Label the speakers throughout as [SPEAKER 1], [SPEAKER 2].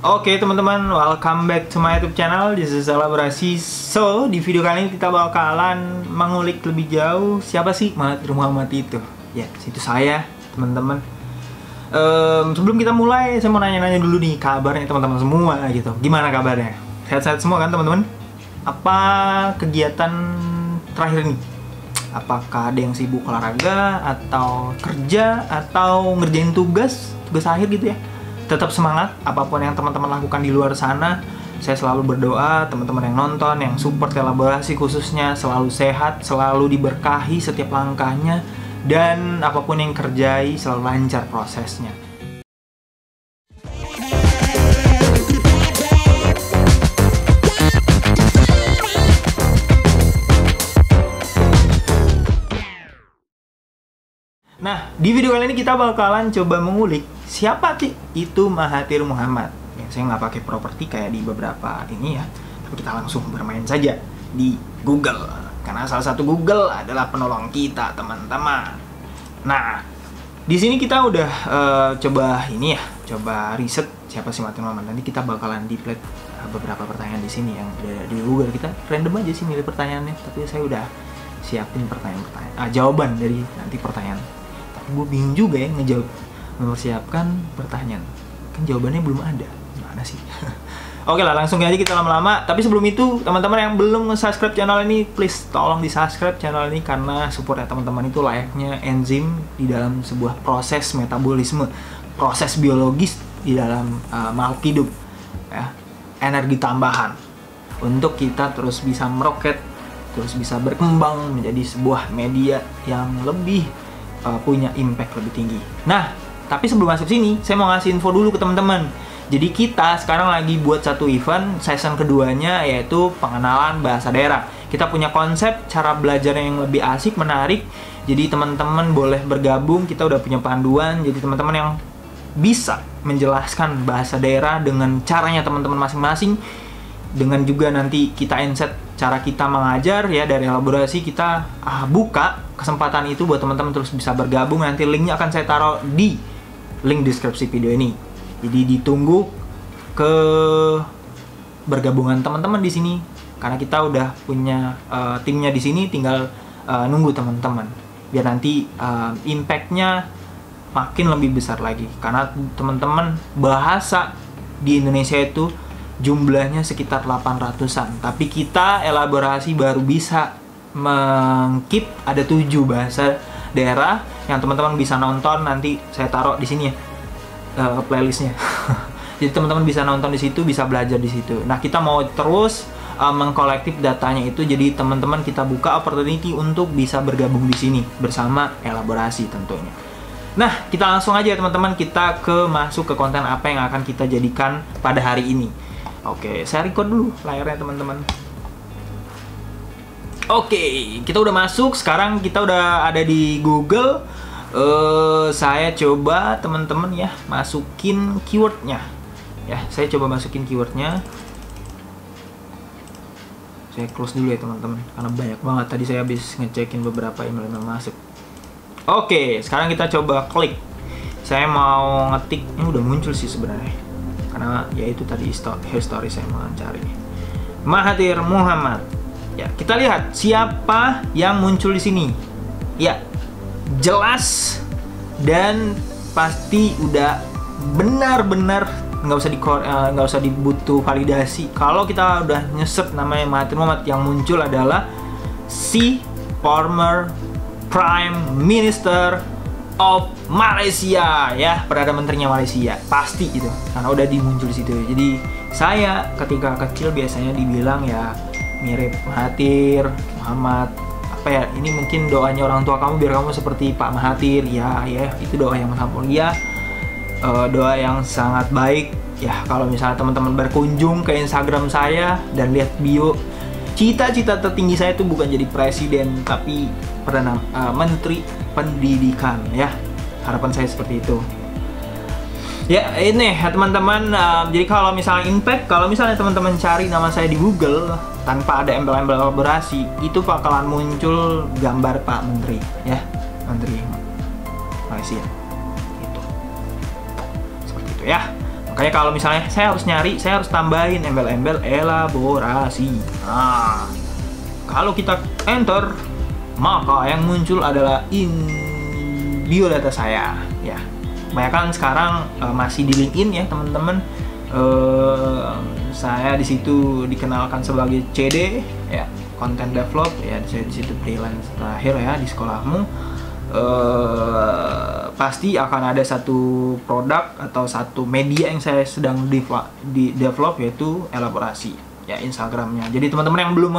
[SPEAKER 1] Oke teman-teman, welcome back to my YouTube channel. This is Elaborasi. So, di video kali ini kita bakalan mengulik lebih jauh siapa sih Mahathir Mohamad itu. Ya, itu saya, teman-teman. Sebelum kita mulai, saya mau nanya-nanya dulu nih kabarnya teman-teman semua gitu. Gimana kabarnya? Sehat-sehat semua kan teman-teman? Apa kegiatan terakhir ini? Apakah ada yang sibuk olahraga atau kerja atau ngerjain tugas akhir gitu ya? Tetap semangat, apapun yang teman-teman lakukan di luar sana. Saya selalu berdoa, teman-teman yang nonton, yang support Elaborasi khususnya, selalu sehat, selalu diberkahi setiap langkahnya, dan apapun yang kerjai, selalu lancar prosesnya. Nah, di video kali ini kita bakalan coba mengulik siapa sih itu Mahathir Mohamad. Ya, saya nggak pakai properti kayak di beberapa ini ya, tapi kita langsung bermain saja di Google. Karena salah satu Google adalah penolong kita, teman-teman. Nah, di sini kita udah coba ini ya, coba riset siapa sih Mahathir Mohamad. Nanti kita bakalan di-play beberapa pertanyaan di sini yang ada di Google. Kita random aja sih milih pertanyaannya, tapi saya udah siapin pertanyaan-pertanyaan, jawaban dari nanti pertanyaan. Gue bingung juga ya ngejawab, mempersiapkan pertanyaan, kan jawabannya belum ada, gimana sih? Oke lah, langsung aja kita lama-lama. Tapi sebelum itu, teman-teman yang belum nge-subscribe channel ini, please tolong di-subscribe channel ini, karena supportnya teman-teman itu layaknya enzim di dalam sebuah proses metabolisme, proses biologis di dalam makhluk hidup ya, energi tambahan untuk kita terus bisa meroket, terus bisa berkembang menjadi sebuah media yang lebih punya impact lebih tinggi. Nah, tapi sebelum masuk sini, saya mau ngasih info dulu ke teman-teman. Jadi kita sekarang lagi buat satu event, season keduanya, yaitu pengenalan bahasa daerah. Kita punya konsep cara belajar yang lebih asik, menarik. Jadi teman-teman boleh bergabung, kita udah punya panduan. Jadi teman-teman yang bisa menjelaskan bahasa daerah dengan caranya teman-teman masing-masing, dengan juga nanti kita inset cara kita mengajar ya dari Elaborasi, kita buka kesempatan itu buat teman-teman terus bisa bergabung. Nanti linknya akan saya taruh di link deskripsi video ini. Jadi ditunggu ke bergabungan teman-teman di sini, karena kita udah punya timnya di sini, tinggal nunggu teman-teman biar nanti impactnya makin lebih besar lagi. Karena teman-teman bahasa di Indonesia itu jumlahnya sekitar 800-an, tapi kita Elaborasi baru bisa mengkeep ada 7 bahasa daerah yang teman-teman bisa nonton. Nanti saya taruh di sini ya playlistnya. Jadi teman-teman bisa nonton di situ, bisa belajar di situ. Nah, kita mau terus mengkolektif datanya itu, jadi teman-teman kita buka opportunity untuk bisa bergabung di sini bersama Elaborasi tentunya. Nah, kita langsung aja teman-teman, kita masuk ke konten apa yang akan kita jadikan pada hari ini. Oke, saya record dulu layarnya teman-teman. Oke, kita udah masuk. Sekarang kita udah ada di Google. Saya coba teman-teman ya masukin keywordnya. Ya, saya coba masukin keywordnya. Saya close dulu ya teman-teman, karena banyak banget. Tadi saya habis ngecekin beberapa email yang masuk. Oke, sekarang kita coba klik. Saya mau ngetik, ini udah muncul sih sebenarnya, karena ya itu tadi history saya mau cari Mahathir Mohamad. Ya, kita lihat siapa yang muncul di sini. Ya, jelas dan pasti udah benar-benar nggak usah dibutuh validasi. Kalau kita udah nyesep namanya Mahathir Mohamad, yang muncul adalah si former Prime Minister of Malaysia ya, Perdana Menterinya Malaysia, pasti itu karena udah dimuncul di situ. Jadi saya ketika kecil biasanya dibilang ya mirip Mahathir Mohamad, apa ya, ini mungkin doanya orang tua kamu biar kamu seperti Pak Mahathir ya, itu doa yang sangat mulia, doa yang sangat baik ya. Kalau misalnya teman-teman berkunjung ke Instagram saya dan lihat bio, cita-cita tertinggi saya itu bukan jadi presiden, tapi Perdana Menteri Pendidikan ya. Harapan saya seperti itu. Ya ini ya teman-teman, jadi kalau misalnya impact, kalau misalnya teman-teman cari nama saya di Google tanpa ada embel-embel Elaborasi, itu bakalan muncul gambar Pak Menteri ya, Menteri Malaysia itu. Seperti itu ya. Makanya kalau misalnya saya harus nyari, saya harus tambahin embel-embel elaborasi. Nah, kalau kita enter, maka yang muncul adalah biodata saya. Ya, kebanyakan sekarang masih di LinkedIn ya teman-teman. Saya di situ dikenalkan sebagai CD, ya, content develop, ya, saya di situ freelance terakhir ya di sekolahmu. Pasti akan ada satu produk atau satu media yang saya sedang develop, yaitu elaborasi, ya, Instagramnya. Jadi teman-teman yang belum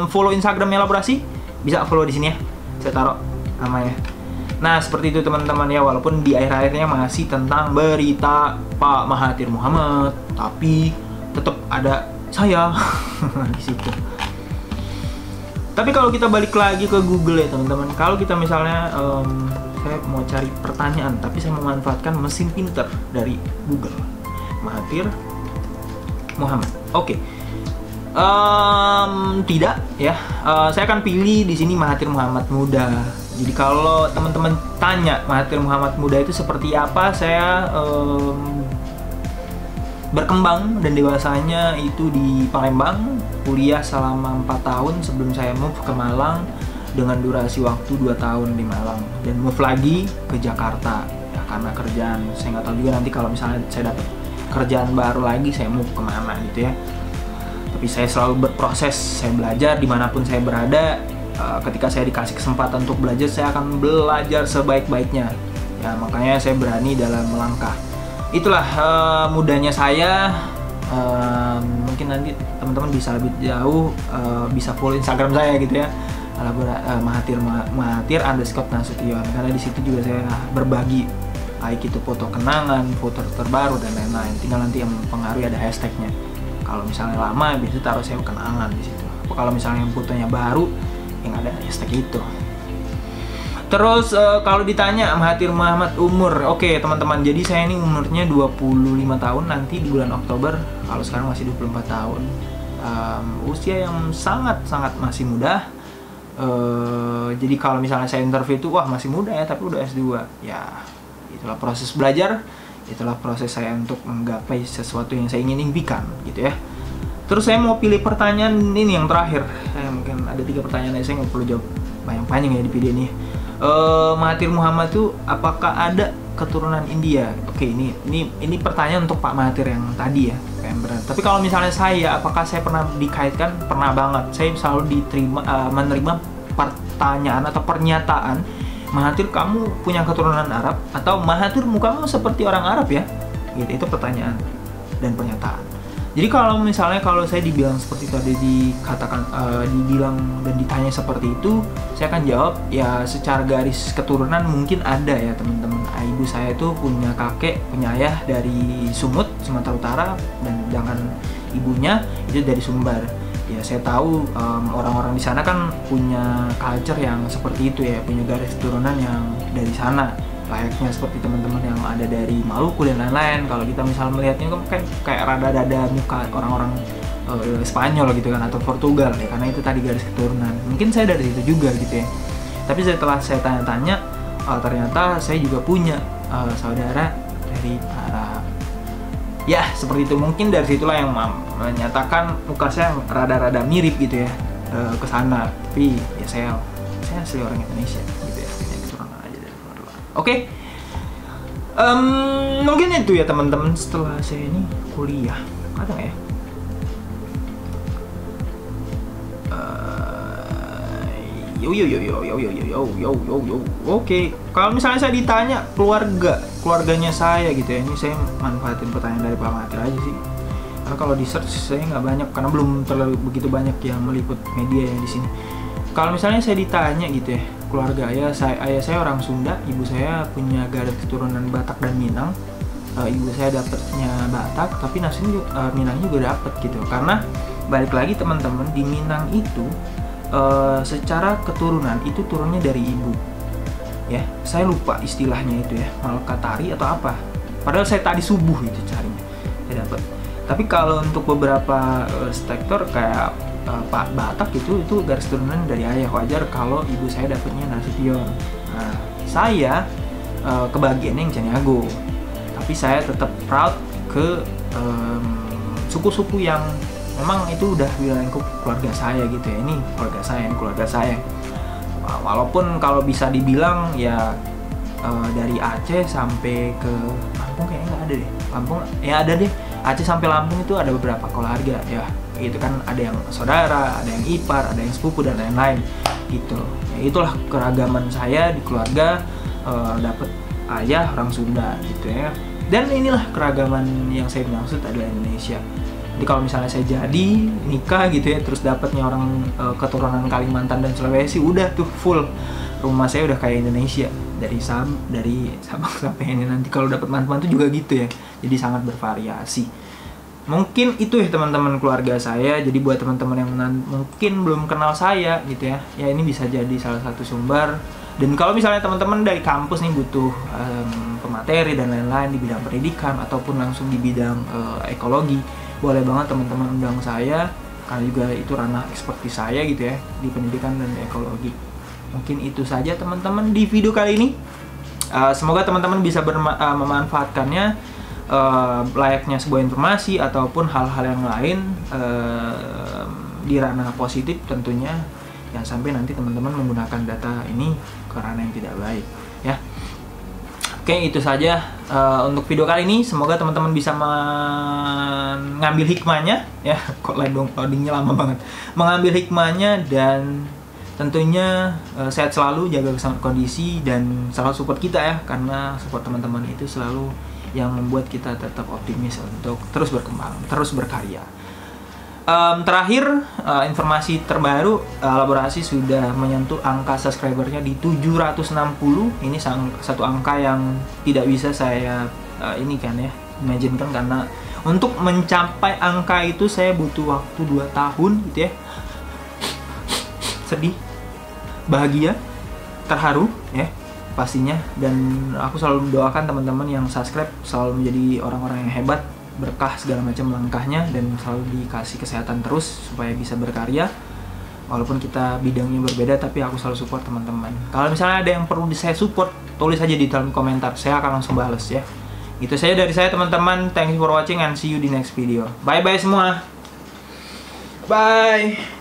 [SPEAKER 1] follow Instagram elaborasi bisa follow di sini ya, saya taruh namanya. Nah, seperti itu teman-teman ya, walaupun di akhir-akhirnya masih tentang berita Pak Mahathir Mohamad, tapi tetap ada saya di situ. Tapi kalau kita balik lagi ke Google ya teman-teman, kalau kita misalnya saya mau cari pertanyaan, tapi saya memanfaatkan mesin pinter dari Google, Mahathir Mohamad. Oke. Tidak ya, saya akan pilih di sini Mahathir Mohamad muda. Jadi kalau teman-teman tanya Mahathir Mohamad muda itu seperti apa, saya berkembang dan dewasanya itu di Palembang, kuliah selama 4 tahun sebelum saya move ke Malang dengan durasi waktu 2 tahun di Malang, dan move lagi ke Jakarta ya, karena kerjaan. Saya nggak tahu juga nanti kalau misalnya saya dapat kerjaan baru lagi saya move kemana gitu ya. Tapi saya selalu berproses, saya belajar dimanapun saya berada. Ketika saya dikasih kesempatan untuk belajar, saya akan belajar sebaik-baiknya ya, makanya saya berani dalam melangkah. Itulah mudanya saya. Mungkin nanti teman-teman bisa lebih jauh, bisa follow Instagram saya gitu ya, Mahathir_Nasution, karena di situ juga saya berbagi baik itu foto kenangan, foto terbaru dan lain-lain. Tinggal nanti yang mempengaruhi ada hashtagnya. Kalau misalnya lama, biasanya taruh saya kenangan di situ. Kalau misalnya fotonya baru, yang ada hashtag itu. Terus kalau ditanya Mahathir Mohamad umur, oke teman-teman, jadi saya ini umurnya 25 tahun nanti di bulan Oktober. Kalau sekarang masih 24 tahun. Usia yang sangat-sangat masih muda. Jadi kalau misalnya saya interview itu, wah masih muda ya, tapi udah S2. Ya, itulah proses belajar, itulah proses saya untuk menggapai sesuatu yang saya ingin impikan gitu ya. Terus saya mau pilih pertanyaan ini yang terakhir. Saya mungkin ada 3 pertanyaan, saya nggak perlu jawab panjang-panjang ya di video ini. Mahathir Mohamad itu apakah ada keturunan India? Oke, ini pertanyaan untuk Pak Mahathir yang tadi ya, kayak berat. Tapi kalau misalnya saya, apakah saya pernah dikaitkan? Pernah banget. Saya selalu menerima pertanyaan atau pernyataan, Mahathir kamu punya keturunan Arab, atau Mahathir mukamu seperti orang Arab ya? Gitu, itu pertanyaan dan pernyataan. Jadi kalau misalnya saya dibilang seperti tadi dikatakan, dibilang dan ditanya seperti itu, saya akan jawab ya secara garis keturunan mungkin ada ya teman-teman. Ibu saya itu punya kakek, punya ayah dari Sumut, Sumatera Utara, dan jangan ibunya itu dari Sumbar. Ya saya tahu orang-orang di sana kan punya culture yang seperti itu ya, punya garis keturunan yang dari sana. Layaknya seperti teman-teman yang ada dari Maluku dan lain-lain. Kalau kita misalnya melihatnya kan kayak rada-rada muka orang-orang Spanyol gitu kan, atau Portugal ya, karena itu tadi garis keturunan. Mungkin saya dari situ juga gitu ya. Tapi setelah saya tanya-tanya, ternyata saya juga punya saudara dari Arab. Ya seperti itu, mungkin dari situlah yang menyatakan muka saya rada-rada mirip gitu ya ke sana. Tapi ya saya asli orang Indonesia gitu ya. Oke, mungkin itu ya teman-teman. Setelah saya ini kuliah, ada nggak ya? Oke, kalau misalnya saya ditanya keluarganya saya gitu ya, ini saya manfaatin pertanyaan dari Pak Mahathir aja sih. Karena kalau di search saya nggak banyak, karena belum terlalu begitu banyak yang meliput media yang di sini. Kalau misalnya saya ditanya gitu ya, keluarga ayah saya orang Sunda, ibu saya punya garis keturunan Batak dan Minang. Ibu saya dapatnya Batak, tapi Minang juga dapat gitu. Karena balik lagi teman-teman, di Minang itu secara keturunan itu turunnya dari ibu. Ya, saya lupa istilahnya itu ya, Malkatari atau apa. Padahal saya tadi subuh itu carinya, saya dapat. Tapi kalau untuk beberapa sektor kayak Pak Batak itu garis turunan dari ayah, wajar kalau ibu saya dapatnya Nasution. Nah, saya kebagiannya yang Caniago, tapi saya tetap proud ke suku-suku yang memang itu udah wilayah lingkup keluarga saya gitu ya. Ini keluarga saya, ini keluarga saya. Walaupun kalau bisa dibilang ya dari Aceh sampai ke Lampung kayaknya nggak ada deh. Lampung ya ada deh. Aceh sampai Lampung itu ada beberapa keluarga ya. Itu kan ada yang saudara, ada yang ipar, ada yang sepupu dan lain-lain gitu. Ya, itulah keragaman saya di keluarga, dapet ayah orang Sunda gitu ya. Dan inilah keragaman yang saya maksud adalah Indonesia. Jadi kalau misalnya saya jadi nikah gitu ya, terus dapatnya orang keturunan Kalimantan dan Sulawesi, udah tuh full rumah saya udah kayak Indonesia dari Sabang sampai ini. Nanti kalau dapat mantu-mantu juga gitu ya. Jadi sangat bervariasi. Mungkin itu ya teman-teman keluarga saya. Jadi buat teman-teman yang mungkin belum kenal saya gitu ya, ya ini bisa jadi salah satu sumber. Dan kalau misalnya teman-teman dari kampus nih butuh pemateri dan lain-lain di bidang pendidikan ataupun langsung di bidang ekologi, boleh banget teman-teman undang saya, karena juga itu ranah ekspertis saya gitu ya di pendidikan dan ekologi. Mungkin itu saja teman-teman di video kali ini. Semoga teman-teman bisa memanfaatkannya layaknya sebuah informasi ataupun hal-hal yang lain di ranah positif tentunya. Jangan sampai nanti teman-teman menggunakan data ini ke ranah yang tidak baik ya. Oke, itu saja untuk video kali ini. Semoga teman-teman bisa mengambil hikmahnya ya. Kok loadingnya lama banget. Mengambil hikmahnya dan tentunya sehat selalu, jaga kondisi dan selalu support kita ya, karena support teman-teman itu selalu yang membuat kita tetap optimis untuk terus berkembang, terus berkarya. Terakhir, informasi terbaru, Laborasi sudah menyentuh angka subscribernya di 760. Ini satu angka yang tidak bisa saya ini kan ya, imajinekan, karena untuk mencapai angka itu saya butuh waktu 2 tahun gitu ya. Sedih, bahagia, terharu ya pastinya. Dan aku selalu mendoakan teman-teman yang subscribe selalu menjadi orang-orang yang hebat, berkah segala macam langkahnya, dan selalu dikasih kesehatan terus supaya bisa berkarya. Walaupun kita bidangnya berbeda, tapi aku selalu support teman-teman. Kalau misalnya ada yang perlu saya support, tulis aja di dalam komentar, saya akan langsung bales ya. Itu saja dari saya teman-teman. Thank you for watching and see you di next video. Bye bye semua. Bye.